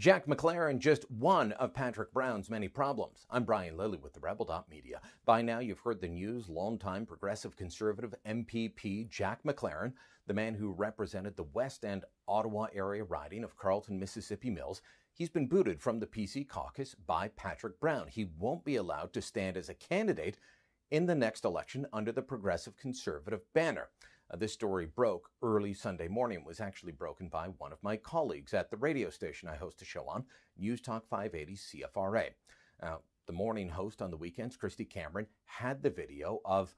Jack McLaren, just one of Patrick Brown's many problems. I'm Brian Lilley with the Rebel.media. By now, you've heard the news. Longtime Progressive Conservative MPP Jack McLaren, the man who represented the West End, Ottawa area riding of Carleton, Mississippi Mills, he's been booted from the PC caucus by Patrick Brown. He won't be allowed to stand as a candidate in the next election under the Progressive Conservative banner. This story broke early Sunday morning. It was actually broken by one of my colleagues at the radio station I host a show on, News Talk 580 CFRA. The morning host on the weekends, Christy Cameron, had the video of,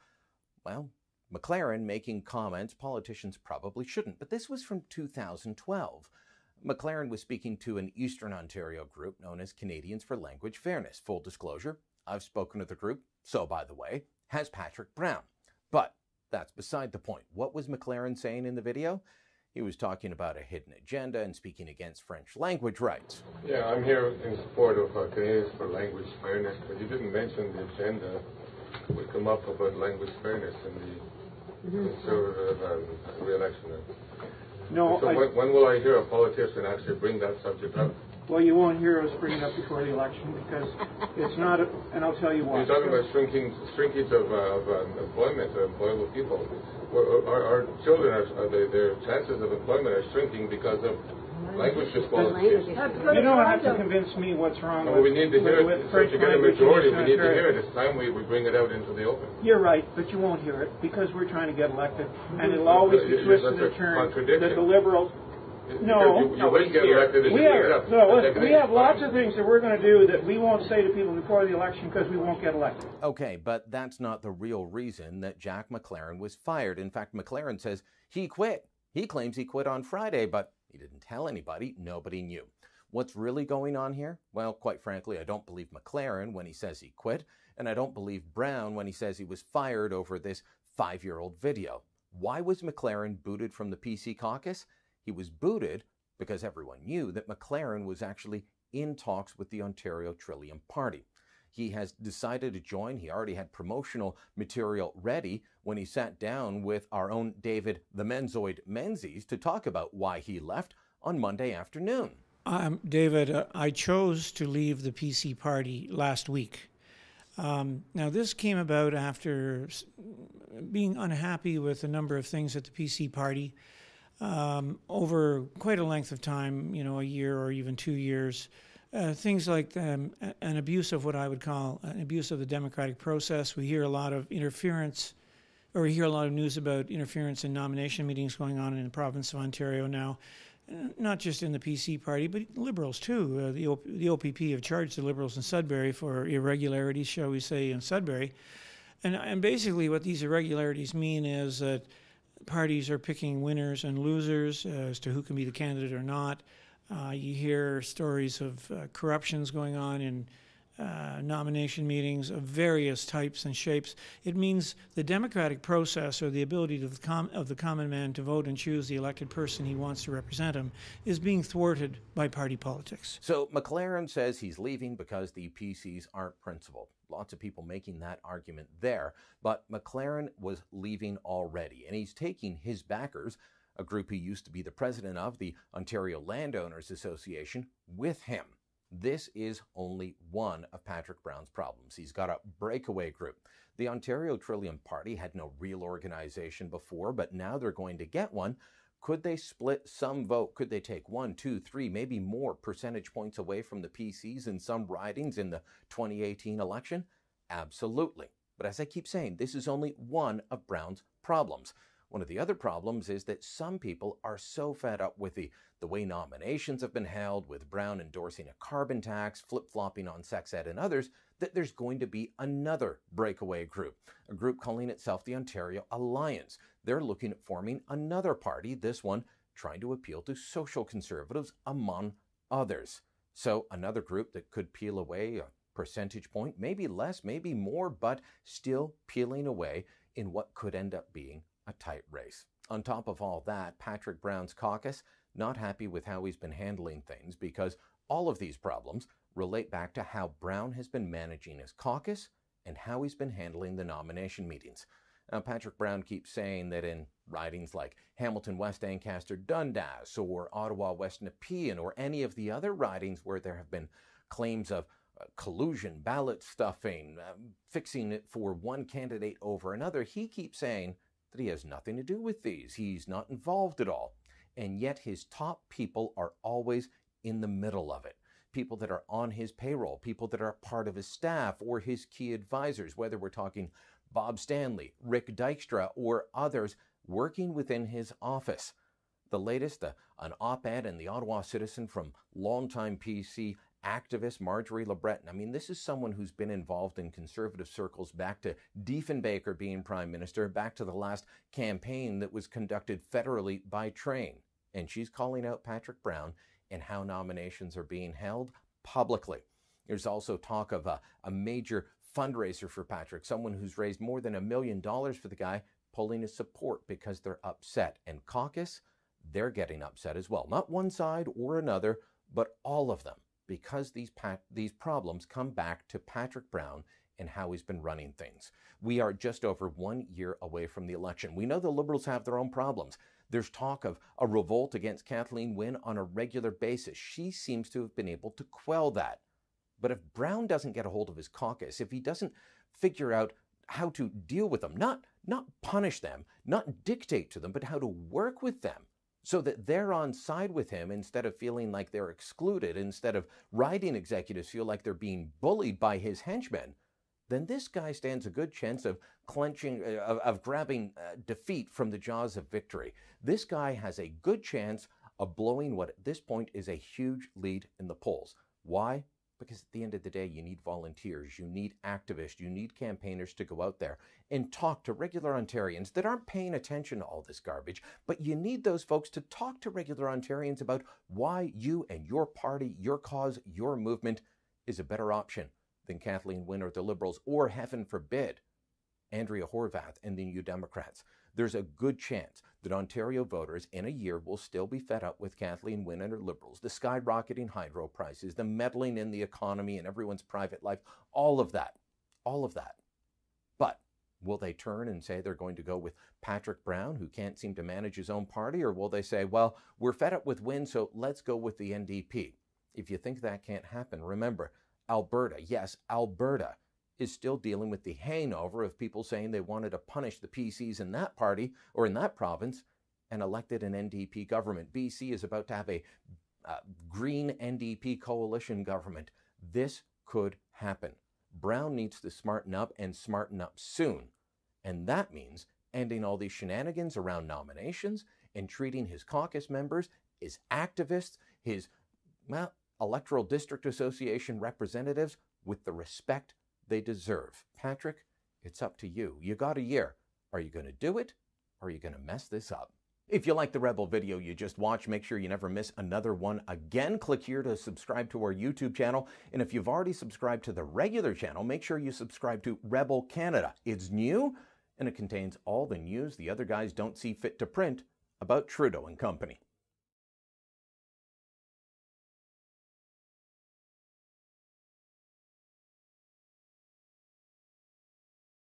McLaren making comments politicians probably shouldn't. But this was from 2012. McLaren was speaking to an Eastern Ontario group known as Canadians for Language Fairness. Full disclosure, I've spoken to the group, so by the way, has Patrick Brown. But that's beside the point. What was McLaren saying in the video? He was talking about a hidden agenda and speaking against French language rights. Yeah, I'm here in support of Canadians for Language Fairness, but you didn't mention the agenda would come up about language fairness in the Conservative re-election. No. So when will I hear a politician actually bring that subject up? Well, you won't hear us bring it up before the election because it's not, and I'll tell you why. You're talking about shrinkage of employment, employable people. Our children, their chances of employment are shrinking because of language disqualification. You don't have to convince me what's wrong we need to hear it. So to get a majority, we need to hear it. It's time we bring it out into the open. You're right, but you won't hear it because we're trying to get elected. And it'll always be twisted and turned that the Liberals... No, you wouldn't get elected if you bring it up. We have lots of things that we're going to do that we won't say to people before the election because we won't get elected. Okay, but that's not the real reason that Jack McLaren was fired. In fact, McLaren says he quit. He claims he quit on Friday, but he didn't tell anybody. Nobody knew. What's really going on here? Well, quite frankly, I don't believe McLaren when he says he quit, and I don't believe Brown when he says he was fired over this 5-year-old video. Why was McLaren booted from the PC caucus? He was booted because everyone knew that McLaren was actually in talks with the Ontario Trillium Party. He has decided to join. He already had promotional material ready when he sat down with our own David the Menzoid Menzies to talk about why he left on Monday afternoon. David, I chose to leave the PC party last week. Now, this came about after being unhappy with a number of things at the PC party. Over quite a length of time, a year or even 2 years, things like an abuse of what I would call an abuse of the democratic process. We hear a lot of interference, or we hear a lot of news about interference in nomination meetings going on in the province of Ontario now, not just in the PC party, but Liberals too. The OPP have charged the Liberals in Sudbury for irregularities, shall we say, in Sudbury. And basically what these irregularities mean is that parties are picking winners and losers as to who can be the candidate or not. You hear stories of corruptions going on in nomination meetings of various types and shapes. It means the democratic process, or the ability of the common man to vote and choose the elected person he wants to represent him, is being thwarted by party politics. So McLaren says he's leaving because the PCs aren't principled. Lots of people making that argument there. But McLaren was leaving already, and he's taking his backers, a group he used to be the president of, the Ontario Landowners Association, with him. This is only one of Patrick Brown's problems. He's got a breakaway group. The Ontario Trillium Party had no real organization before, but now they're going to get one. Could they split some vote? Could they take 1, 2, 3, maybe more percentage points away from the PCs in some ridings in the 2018 election? Absolutely. But as I keep saying, this is only one of Brown's problems. One of the other problems is that some people are so fed up with the way nominations have been held, with Brown endorsing a carbon tax, flip-flopping on sex ed and others, that there's going to be another breakaway group, a group calling itself the Ontario Alliance. They're looking at forming another party, this one trying to appeal to social conservatives, among others. So another group that could peel away a percentage point, maybe less, maybe more, but still peeling away in what could end up being a tight race. On top of all that, Patrick Brown's caucus not happy with how he's been handling things, because all of these problems relate back to how Brown has been managing his caucus and how he's been handling the nomination meetings. Now, Patrick Brown keeps saying that in ridings like Hamilton West Ancaster Dundas or Ottawa West Nepean or any of the other ridings where there have been claims of collusion, ballot stuffing, fixing it for one candidate over another, he keeps saying that he has nothing to do with these. He's not involved at all. And yet his top people are always in the middle of it. People that are on his payroll, people that are part of his staff or his key advisors, whether we're talking Bob Stanley, Rick Dykstra, or others working within his office. The latest, an op-ed in the Ottawa Citizen from longtime PC activist Marjorie LeBreton. I mean, this is someone who's been involved in conservative circles back to Diefenbaker being prime minister, back to the last campaign that was conducted federally by Train. And she's calling out Patrick Brown and how nominations are being held publicly. There's also talk of a major fundraiser for Patrick, someone who's raised more than $1 million for the guy, pulling his support because they're upset. And caucus, they're getting upset as well. Not one side or another, but all of them, because these problems come back to Patrick Brown and how he's been running things. We are just over 1 year away from the election. We know the Liberals have their own problems. There's talk of a revolt against Kathleen Wynne on a regular basis. She seems to have been able to quell that. But if Brown doesn't get a hold of his caucus, if he doesn't figure out how to deal with them, not punish them, not dictate to them, but how to work with them so that they're on side with him instead of feeling like they're excluded, instead of riding executives feel like they're being bullied by his henchmen, then this guy stands a good chance of grabbing defeat from the jaws of victory. This guy has a good chance of blowing what at this point is a huge lead in the polls. Why? Because at the end of the day, you need volunteers, you need activists, you need campaigners to go out there and talk to regular Ontarians that aren't paying attention to all this garbage. But you need those folks to talk to regular Ontarians about why you and your party, your cause, your movement is a better option than Kathleen Wynne or the Liberals, or heaven forbid, Andrea Horwath and the New Democrats. There's a good chance that Ontario voters in a year will still be fed up with Kathleen Wynne and her Liberals, the skyrocketing hydro prices, the meddling in the economy and everyone's private life, all of that. But will they turn and say they're going to go with Patrick Brown, who can't seem to manage his own party, or will they say, well, we're fed up with Wynne, so let's go with the NDP? If you think that can't happen, remember, Alberta, yes, Alberta, is still dealing with the hangover of people saying they wanted to punish the PCs in that party or in that province and elected an NDP government. BC is about to have a green NDP coalition government. This could happen. Brown needs to smarten up and smarten up soon. And that means ending all these shenanigans around nominations and treating his caucus members, his activists, his electoral district association representatives with the respect they deserve. Patrick, it's up to you. You got a year. Are you going to do it, or are you going to mess this up? If you like the Rebel video you just watched, make sure you never miss another one again. Click here to subscribe to our YouTube channel. And if you've already subscribed to the regular channel, make sure you subscribe to Rebel Canada. It's new, and it contains all the news the other guys don't see fit to print about Trudeau and company.